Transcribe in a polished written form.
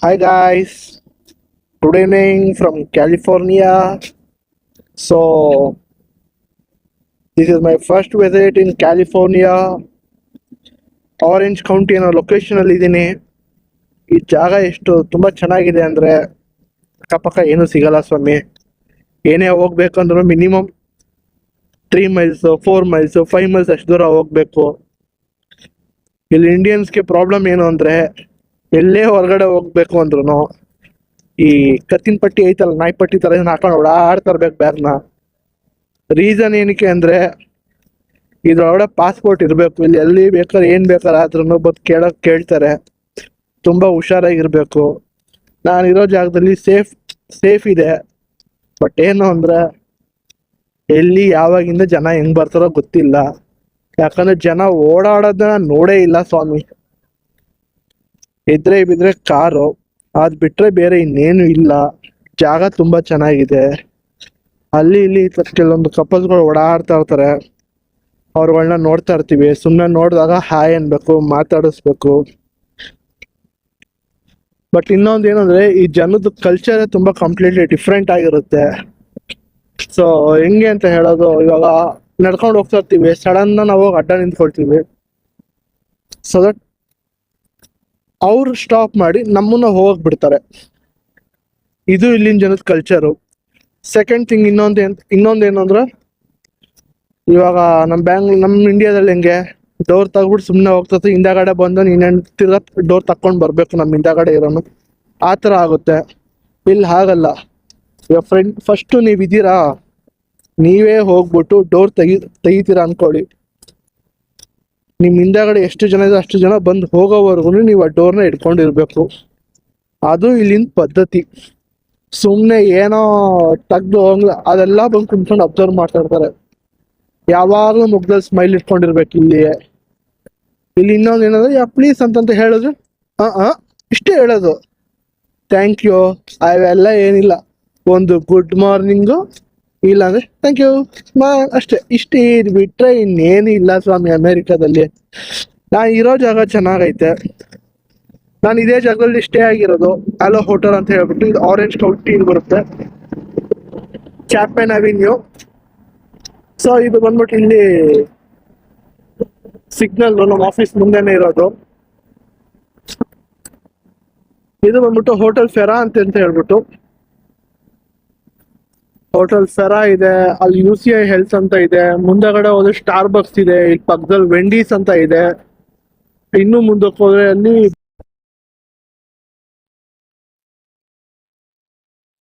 Hi guys, good evening from California. So this is my first visit in California, orange county ಅನ್ನೋ location ಅಲ್ಲಿ ಇದ್ದೀನಿ. ಈ ಜಾಗ ಎಷ್ಟು ತುಂಬಾ ಚೆನ್ನಾಗಿದೆ ಅಂದ್ರೆ ಅಕ್ಕಪಕ್ಕ ಏನು ಸಿಗಲ್ಲ ಸ್ವಾಮಿ. ಏನೇ ಹೋಗ್ಬೇಕಂದ್ರೂ ಮಿನಿಮಮ್ 3 ಮೈಲ್ಸ್ 4 ಮೈಲ್ಸ್ 5 ಮೈಲ್ಸ್ ಅಷ್ಟು ದೂರ ಹೋಗ್ಬೇಕು. ಇಲ್ಲಿ ಇಂಡಿಯನ್ಸ್ಗೆ ಪ್ರಾಬ್ಲಮ್ ಏನು ಅಂದ್ರೆ ಎಲ್ಲೇ ಹೊರಗಡೆ ಹೋಗ್ಬೇಕು ಅಂದ್ರೂ ಈ ಕತ್ತಿನ ಪಟ್ಟಿ ಐತಲ್ಲ, ನಾಯಿ ಪಟ್ಟಿ ತರ ಹಾಕೊಂಡು ಓಡಾಡ್ತಾ ಇರ್ಬೇಕು ಬ್ಯಾಗ್ನ. ರೀಸನ್ ಏನಕ್ಕೆ ಅಂದ್ರೆ ಇದ್ರೊಳಗಡೆ ಪಾಸ್ಪೋರ್ಟ್ ಇರಬೇಕು. ಇಲ್ಲಿ ಎಲ್ಲಿ ಬೇಕಾದ್ರೆ ಏನ್ ಬೇಕಾದ್ರೆ ಆದ್ರೂ ಬಂದು ಕೇಳ್ತಾರೆ. ತುಂಬಾ ಹುಷಾರಾಗಿರ್ಬೇಕು. ನಾನಿರೋ ಜಾಗದಲ್ಲಿ ಸೇಫ್ ಇದೆ. ಬಟ್ ಏನು ಅಂದ್ರೆ ಎಲ್ಲಿ ಯಾವಾಗಿಂದ ಜನ ಹೆಂಗ್ ಬರ್ತಾರೋ ಗೊತ್ತಿಲ್ಲ. ಯಾಕಂದ್ರೆ ಜನ ಓಡಾಡೋದನ್ನ ನೋಡೇ ಇಲ್ಲ ಸ್ವಾಮಿ. ಇದ್ರೆ ಬಿದ್ರೆ ಕಾರು, ಅದ್ ಬಿಟ್ರೆ ಬೇರೆ ಇನ್ನೇನು ಇಲ್ಲ. ಜಾಗ ತುಂಬಾ ಚೆನ್ನಾಗಿದೆ. ಅಲ್ಲಿ ಇಲ್ಲಿ ಕೆಲವೊಂದು ಕಪಲ್ಸ್ಗಳು ಓಡಾಡ್ತಾ ಇರ್ತಾರೆ. ಅವ್ರುಗಳನ್ನ ನೋಡ್ತಾ ಇರ್ತೀವಿ. ಸುಮ್ಮನೆ ನೋಡಿದಾಗ ಹಾಯ್ ಅನ್ಬೇಕು, ಮಾತಾಡಿಸ್ಬೇಕು. ಬಟ್ ಇನ್ನೊಂದು ಏನಂದ್ರೆ ಈ ಜನದ ಕಲ್ಚರ್ ತುಂಬಾ ಕಂಪ್ಲೀಟ್ಲಿ ಡಿಫ್ರೆಂಟ್ ಆಗಿರುತ್ತೆ. ಸೊ ಹೆಂಗೆ ಅಂತ ಹೇಳೋದು, ಇವಾಗ ನಡ್ಕೊಂಡು ಹೋಗ್ತಾ ಇರ್ತೀವಿ, ಸಡನ್ ನಾವು ಹೋಗಿ ಅಡ್ಡ ನಿಂತ್ಕೊಳ್ತೀವಿ. ಸೊ ದಟ್ ಅವ್ರು ಸ್ಟಾಪ್ ಮಾಡಿ ನಮ್ಮನ್ನ ಹೋಗಕ್ ಬಿಡ್ತಾರೆ. ಇದು ಇಲ್ಲಿನ ಜನದ ಕಲ್ಚರು. ಸೆಕೆಂಡ್ ಥಿಂಗ್ ಇನ್ನೊಂದೇನು ಅಂದ್ರೆ, ಇವಾಗ ನಮ್ಮ ಇಂಡಿಯಾದಲ್ಲಿ ಹೆಂಗೆ ಡೋರ್ ತೆಗ್ಬಿಟ್ಟು ಸುಮ್ಮನೆ ಹೋಗ್ತದೆ, ಹಿಂದಗಡೆ ಬಂದು ನೀನೇನು ತಿರ್ಗಾ ಡೋರ್ ತಕ್ಕೊಂಡು ಬರ್ಬೇಕು ನಮ್ಮ ಹಿಂದಗಡೆ ಇರೋನು, ಆ ಥರ ಆಗುತ್ತೆ. ಇಲ್ಲಿ ಹಾಗಲ್ಲ. ಇವಾಗ ಫಸ್ಟು ನೀವಿದ್ದೀರಾ, ನೀವೇ ಹೋಗ್ಬಿಟ್ಟು ಡೋರ್ ತೆಗಿತೀರಾ ಅನ್ಕೊಳ್ಳಿ. ನಿಮ್ಮ ಹಿಂದಗಡೆ ಎಷ್ಟು ಜನ ಇದೆ ಅಷ್ಟು ಜನ ಬಂದು ಹೋಗೋವರೆಗೂ ನೀವು ಆ ಡೋರ್ನ ಇಟ್ಕೊಂಡಿರ್ಬೇಕು. ಅದು ಇಲ್ಲಿನ ಪದ್ಧತಿ. ಸುಮ್ಮನೆ ಏನೋ ತೆಗ್ದು ಹೋಗ್ಲ ಅದೆಲ್ಲ ಬಂದು ಕುಂತ್ಕೊಂಡು ಅಬ್ಸರ್ವ್ ಮಾಡ್ತಾ ಇರ್ತಾರೆ. ಯಾವಾಗಲೂ ಮುಗ್ದಲ್ಲಿ ಸ್ಮೈಲ್ ಇಟ್ಕೊಂಡಿರ್ಬೇಕು. ಇಲ್ಲಿ ಇನ್ನೊಂದು ಏನಂದ್ರೆ ಪ್ಲೀಸ್ ಅಂತಂತ ಹೇಳಿದ್ರು ಇಷ್ಟೇ ಹೇಳೋದು. ಥ್ಯಾಂಕ್ ಯು ಅವೆಲ್ಲ ಏನಿಲ್ಲ. ಒಂದು ಗುಡ್ ಮಾರ್ನಿಂಗು, ಇಲ್ಲಾಂದ್ರೆ ಥ್ಯಾಂಕ್ ಯು ಅಷ್ಟೇ. ಇಷ್ಟೇ ಬಿಟ್ರೆ ಇನ್ನೇನು ಇಲ್ಲ ಸ್ವಾಮಿ ಅಮೇರಿಕಾದಲ್ಲಿ. ನಾನು ಇರೋ ಜಾಗ ಚೆನ್ನಾಗೈತೆ. ನಾನು ಇದೇ ಜಾಗದಲ್ಲಿ ಸ್ಟೇ ಆಗಿರೋದು, ಅಲೋ ಹೋಟೆಲ್ ಅಂತ ಹೇಳ್ಬಿಟ್ಟು. ಇದು ಆರೆಂಜ್ ಕೌಂಟಿ ಬರುತ್ತೆ, ಚಾಪ್ಮನ್ ಅವೆನ್ಯೂ. ಸೊ ಇದು ಬಂದ್ಬಿಟ್ಟು ಇಲ್ಲಿ ಸಿಗ್ನಲ್ ನಮ್ಮ ಆಫೀಸ್ ಮುಂದೆನೆ ಇರೋದು. ಇದು ಬಂದ್ಬಿಟ್ಟು ಹೋಟೆಲ್ ಫೆರಾ ಅಂತ ಹೇಳ್ಬಿಟ್ಟು ಹೋಟೆಲ್ ಫೆರಾ ಇದೆ. ಅಲ್ಲಿ UCI ಹೆಲ್ತ್ ಅಂತ ಇದೆ. ಮುಂದಗಡೆ ಹೋದ್ರೆ ಸ್ಟಾರ್ ಬಕ್ಸ್ ಇದೆ. ಇಲ್ಲಿ ಪಕ್ಕದಲ್ಲಿ ವೆಂಡೀಸ್ ಅಂತ ಇದೆ. ಇನ್ನು ಮುಂದಕ್ಕೆ ಹೋದ್ರೆ ಅಲ್ಲಿ